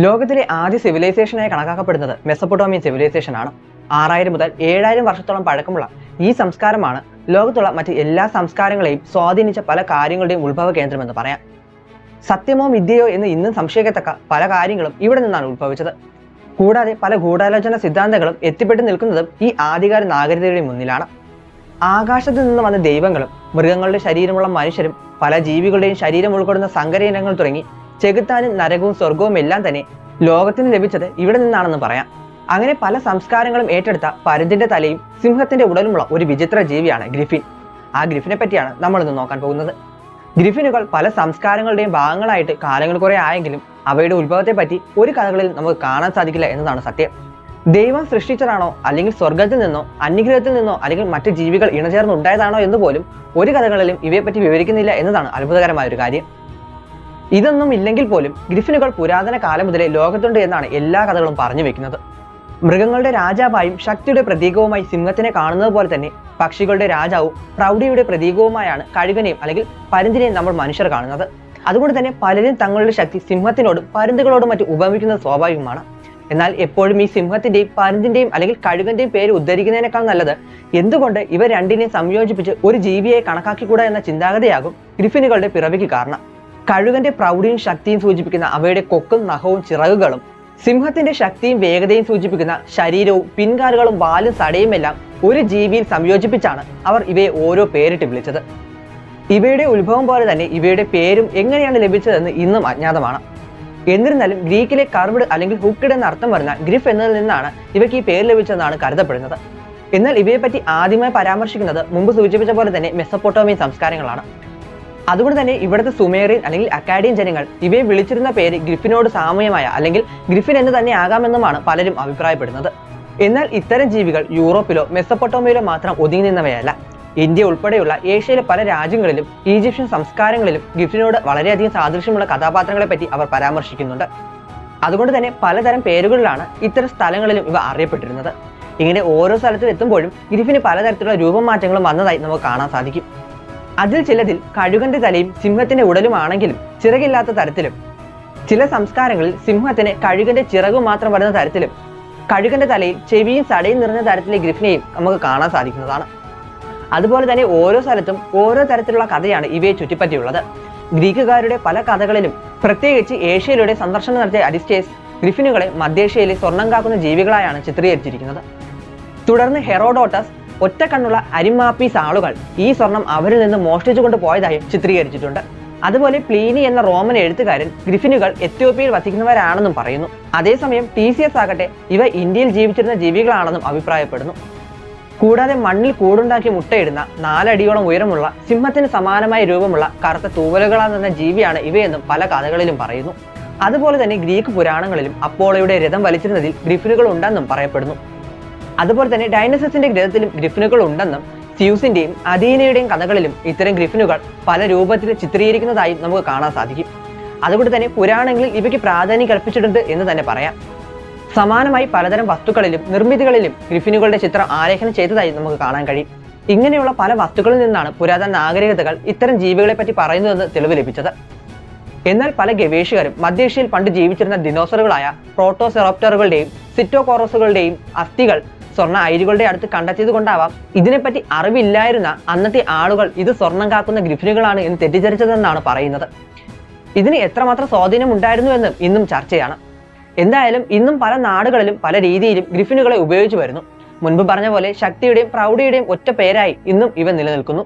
ലോകത്തിലെ ആദ്യ സിവിലൈസേഷനായി കണക്കാക്കപ്പെടുന്നത് മെസപ്പൊട്ടോമിയൻ സിവിലൈസേഷൻ ആണ്. 6000 മുതൽ 7000 വർഷത്തോളം പഴക്കമുള്ള ഈ സംസ്കാരമാണ് ലോകത്തുള്ള മറ്റ് എല്ലാ സംസ്കാരങ്ങളെയും സ്വാധീനിച്ച പല കാര്യങ്ങളുടെയും ഉത്ഭവ കേന്ദ്രമെന്ന് പറയാം. സത്യമോ വിദ്യയോ എന്ന് ഇന്നും സംശയിക്കത്തക്ക പല കാര്യങ്ങളും ഇവിടെ നിന്നാണ് ഉത്ഭവിച്ചത്. കൂടാതെ പല ഗൂഢാലോചന സിദ്ധാന്തങ്ങളും എത്തിപ്പെട്ടു നിൽക്കുന്നതും ഈ ആദ്യകാല നാഗരികതയുടെ മുന്നിലാണ്. ആകാശത്ത് നിന്ന് വന്ന ദൈവങ്ങളും മൃഗങ്ങളുടെ ശരീരമുള്ള മനുഷ്യരും പല ജീവികളുടെയും ശരീരം ഉൾക്കൊള്ളുന്ന സങ്കരയിനങ്ങൾ തുടങ്ങി ചെകുത്താനും നരകവും സ്വർഗവും എല്ലാം തന്നെ ലോകത്തിന് ലഭിച്ചത് ഇവിടെ നിന്നാണെന്ന് പറയാം. അങ്ങനെ പല സംസ്കാരങ്ങളും ഏറ്റെടുത്ത പരുന്തിന്റെ തലയും സിംഹത്തിന്റെ ഉടലുമുള്ള ഒരു വിചിത്ര ജീവിയാണ് ഗ്രിഫിൻ. ആ ഗ്രിഫിനെ പറ്റിയാണ് നമ്മൾ ഇന്ന് നോക്കാൻ പോകുന്നത്. ഗ്രിഫിനുകൾ പല സംസ്കാരങ്ങളുടെയും ഭാഗങ്ങളായിട്ട് കാലങ്ങൾ കുറെ ആയെങ്കിലും അവയുടെ ഉത്ഭവത്തെ പറ്റി ഒരു കഥകളിൽ നമുക്ക് കാണാൻ സാധിക്കില്ല എന്നതാണ് സത്യം. ദൈവം സൃഷ്ടിച്ചതാണോ, അല്ലെങ്കിൽ സ്വർഗത്തിൽ നിന്നോ അന്യഗ്രഹത്തിൽ നിന്നോ, അല്ലെങ്കിൽ മറ്റ് ജീവികൾ ഇണചേർന്ന് ഉണ്ടായതാണോ എന്ന് പോലും ഒരു കഥകളിലും ഇവയെപ്പറ്റി വിവരിക്കുന്നില്ല എന്നതാണ് അത്ഭുതകരമായ ഒരു കാര്യം. ഇതൊന്നും ഇല്ലെങ്കിൽ പോലും ഗ്രിഫിനുകൾ പുരാതന കാലം മുതലേ ലോകത്തുണ്ട് എന്നാണ് എല്ലാ കഥകളും പറഞ്ഞു വെക്കുന്നത്. മൃഗങ്ങളുടെ രാജാവായും ശക്തിയുടെ പ്രതീകവുമായി സിംഹത്തിനെ കാണുന്നത് പോലെ തന്നെ പക്ഷികളുടെ രാജാവും പ്രൗഢിയുടെ പ്രതീകവുമായാണ് കഴുകനെയും അല്ലെങ്കിൽ പരുന്തിനെയും നമ്മൾ മനുഷ്യർ കാണുന്നത്. അതുകൊണ്ട് തന്നെ പലരും തങ്ങളുടെ ശക്തി സിംഹത്തിനോടും പരുന്തുകളോടും മറ്റും ഉപമിക്കുന്നത് സ്വാഭാവികമാണ്. എന്നാൽ എപ്പോഴും ഈ സിംഹത്തിന്റെയും പരുന്തിന്റെയും അല്ലെങ്കിൽ കഴുകന്റെയും പേര് ഉദ്ധരിക്കുന്നതിനേക്കാൾ നല്ലത് എന്തുകൊണ്ട് ഇവ രണ്ടിനെയും സംയോജിപ്പിച്ച് ഒരു ജീവിയെ കണക്കാക്കിക്കൂടാ എന്ന ചിന്താഗതിയാകും ഗ്രിഫിനുകളുടെ പിറവിക്ക് കാരണം. കഴുകന്റെ പ്രൗഢിയും ശക്തിയും സൂചിപ്പിക്കുന്ന അവയുടെ കൊക്കും നഖവും ചിറകുകളും, സിംഹത്തിന്റെ ശക്തിയും വേഗതയും സൂചിപ്പിക്കുന്ന ശരീരവും പിൻകാലുകളും വാലും സടയും എല്ലാം ഒരു ജീവിയിൽ സംയോജിപ്പിച്ചാണ് അവർ ഇവയെ ഓരോ പേരിട്ട് വിളിച്ചത്. ഇവയുടെ ഉത്ഭവം പോലെ തന്നെ ഇവയുടെ പേരും എങ്ങനെയാണ് ലഭിച്ചതെന്ന് ഇന്നും അജ്ഞാതമാണ്. എന്നിരുന്നാലും ഗ്രീക്കിലെ കർവ്ഡ് അല്ലെങ്കിൽ ഹുക്ക്ഡ് എന്ന അർത്ഥം വരുന്ന ഗ്രിഫ് എന്നതിൽ നിന്നാണ് ഇവയ്ക്ക് ഈ പേര് ലഭിച്ചതെന്നാണ് കരുതപ്പെടുന്നത്. എന്നാൽ ഇവയെപ്പറ്റി ആദ്യമായി പരാമർശിക്കുന്നത് മുമ്പ് സൂചിപ്പിച്ച പോലെ തന്നെ മെസപ്പൊട്ടോമിയൻ സംസ്കാരങ്ങളാണ്. അതുകൊണ്ട് തന്നെ ഇവിടുത്തെ സുമേറിയൻ അല്ലെങ്കിൽ അക്കാഡിയൻ ജനങ്ങൾ ഇവയെ വിളിച്ചിരുന്ന പേര് ഗ്രിഫിനോട് സാമ്യമായ അല്ലെങ്കിൽ ഗ്രിഫിൻ എന്ന് തന്നെ ആകാമെന്നുമാണ് പലരും അഭിപ്രായപ്പെടുന്നത്. എന്നാൽ ഇത്തരം ജീവികൾ യൂറോപ്പിലോ മെസപ്പൊട്ടോമിയയിലോ മാത്രം ഒതുങ്ങി നിന്നവയല്ല. ഇന്ത്യ ഉൾപ്പെടെയുള്ള ഏഷ്യയിലെ പല രാജ്യങ്ങളിലും ഈജിപ്ഷ്യൻ സംസ്കാരങ്ങളിലും ഗ്രിഫിനോട് വളരെയധികം സാദൃശ്യമുള്ള കഥാപാത്രങ്ങളെ പറ്റി അവർ പരാമർശിക്കുന്നുണ്ട്. അതുകൊണ്ട് തന്നെ പലതരം പേരുകളിലാണ് ഇത്തരം സ്ഥലങ്ങളിലും ഇവ അറിയപ്പെട്ടിരുന്നത്. ഇങ്ങനെ ഓരോ സ്ഥലത്തിൽ എത്തുമ്പോഴും ഗ്രിഫിന് പലതരത്തിലുള്ള രൂപമാറ്റങ്ങളും വന്നതായി നമുക്ക് കാണാൻ സാധിക്കും. അതിൽ ചിലതിൽ കഴുകന്റെ തലയും സിംഹത്തിന്റെ ഉടലുമാണെങ്കിലും ചിറകില്ലാത്ത തരത്തിലും, ചില സംസ്കാരങ്ങളിൽ സിംഹത്തിന് കഴുകന്റെ ചിറകും മാത്രം വരുന്ന തരത്തിലും, കഴുകന്റെ തലയിൽ ചെവിയും സടയും നിറഞ്ഞ തരത്തിലെ ഗ്രിഫിനെയും നമുക്ക് കാണാൻ സാധിക്കുന്നതാണ്. അതുപോലെ തന്നെ ഓരോ സ്ഥലത്തും ഓരോ തരത്തിലുള്ള കഥയാണ് ഇവയെ ചുറ്റിപ്പറ്റിയുള്ളത്. ഗ്രീക്കുകാരുടെ പല കഥകളിലും, പ്രത്യേകിച്ച് ഏഷ്യയിലൂടെ സന്ദർശനം നടത്തിയ അരിസ്റ്റേസ് ഗ്രിഫിനുകളെ മധ്യേഷ്യയിലെ സ്വർണം കാക്കുന്ന ജീവികളായാണ് ചിത്രീകരിച്ചിരിക്കുന്നത്. തുടർന്ന് ഹെറോഡോട്ടസ് ഒറ്റ കണ്ണുള്ള അരിമാപ്പീസ് ആളുകൾ ഈ സ്വർണം അവരിൽ നിന്ന് മോഷ്ടിച്ചുകൊണ്ട് പോയതായും ചിത്രീകരിച്ചിട്ടുണ്ട്. അതുപോലെ പ്ലീനി എന്ന റോമൻ എഴുത്തുകാരൻ ഗ്രിഫിനുകൾ എത്യോപ്യയിൽ വസിക്കുന്നവരാണെന്നും പറയുന്നു. അതേസമയം ടീസിയസ് ആകട്ടെ ഇവ ഇന്ത്യയിൽ ജീവിച്ചിരുന്ന ജീവികളാണെന്നും അഭിപ്രായപ്പെടുന്നു. കൂടാതെ മണ്ണിൽ കൂടുണ്ടാക്കി മുട്ടയിടുന്ന 4 അടിയോളം ഉയരമുള്ള സിംഹത്തിന് സമാനമായ രൂപമുള്ള കറുത്ത തൂവലുകളാണെന്ന ജീവിയാണ് ഇവയെന്നും പല കഥകളിലും പറയുന്നു. അതുപോലെ തന്നെ ഗ്രീക്ക് പുരാണങ്ങളിലും അപ്പോളോയുടെ രഥം വലിച്ചിരുന്നതിൽ ഗ്രിഫിനുകൾ ഉണ്ടെന്നും പറയപ്പെടുന്നു. അതുപോലെ തന്നെ ഡൈനസസിന്റെ ഗ്രഹത്തിലും ഗ്രിഫിനുകൾ ഉണ്ടെന്നും സ്യൂസിന്റെയും അഥീനയുടെയും കഥകളിലും ഇത്തരം ഗ്രിഫിനുകൾ പല രൂപത്തിൽ ചിത്രീകരിക്കുന്നതായും നമുക്ക് കാണാൻ സാധിക്കും. അതുകൊണ്ട് തന്നെ പുരാണങ്ങളിൽ ഇവയ്ക്ക് പ്രാധാന്യം കൽപ്പിച്ചിട്ടുണ്ട് എന്ന് തന്നെ പറയാം. സമാനമായി പലതരം വസ്തുക്കളിലും നിർമ്മിതികളിലും ഗ്രിഫിനുകളുടെ ചിത്രം ആലേഖനം ചെയ്തതായി നമുക്ക് കാണാൻ കഴിയും. ഇങ്ങനെയുള്ള പല വസ്തുക്കളിൽ നിന്നാണ് പുരാതന നാഗരികതകൾ ഇത്തരം ജീവികളെ പറ്റി പറയുന്നതെന്ന് തെളിവ് ലഭിച്ചത്. എന്നാൽ പല ഗവേഷകരും മധ്യേഷ്യയിൽ പണ്ട് ജീവിച്ചിരുന്ന ദിനോസറുകളായ പ്രോട്ടോസെറോപ്റ്ററുകളുടെയും സിറ്റോകോറോസുകളുടെയും അസ്ഥികൾ സ്വർണ്ണ അയിരുകളുടെ അടുത്ത് കണ്ടെത്തിയത് കൊണ്ടാവാം ഇതിനെപ്പറ്റി അറിവില്ലായിരുന്ന അന്നത്തെ ആളുകൾ ഇത് സ്വർണം കാക്കുന്ന ഗ്രിഫിനുകളാണ് എന്ന് തെറ്റിദ്ധരിച്ചതെന്നാണ് പറയുന്നത്. ഇതിന് എത്രമാത്രം സ്വാധീനം ഉണ്ടായിരുന്നു എന്നും ഇന്നും ചർച്ചയാണ്. എന്തായാലും ഇന്നും പല നാടുകളിലും പല രീതിയിലും ഗ്രിഫിനുകളെ ഉപയോഗിച്ചു വരുന്നു. മുൻപ് പറഞ്ഞ പോലെ ശക്തിയുടെയും പ്രൗഢിയുടെയും ഒറ്റ പേരായി ഇന്നും ഇവ നിലനിൽക്കുന്നു.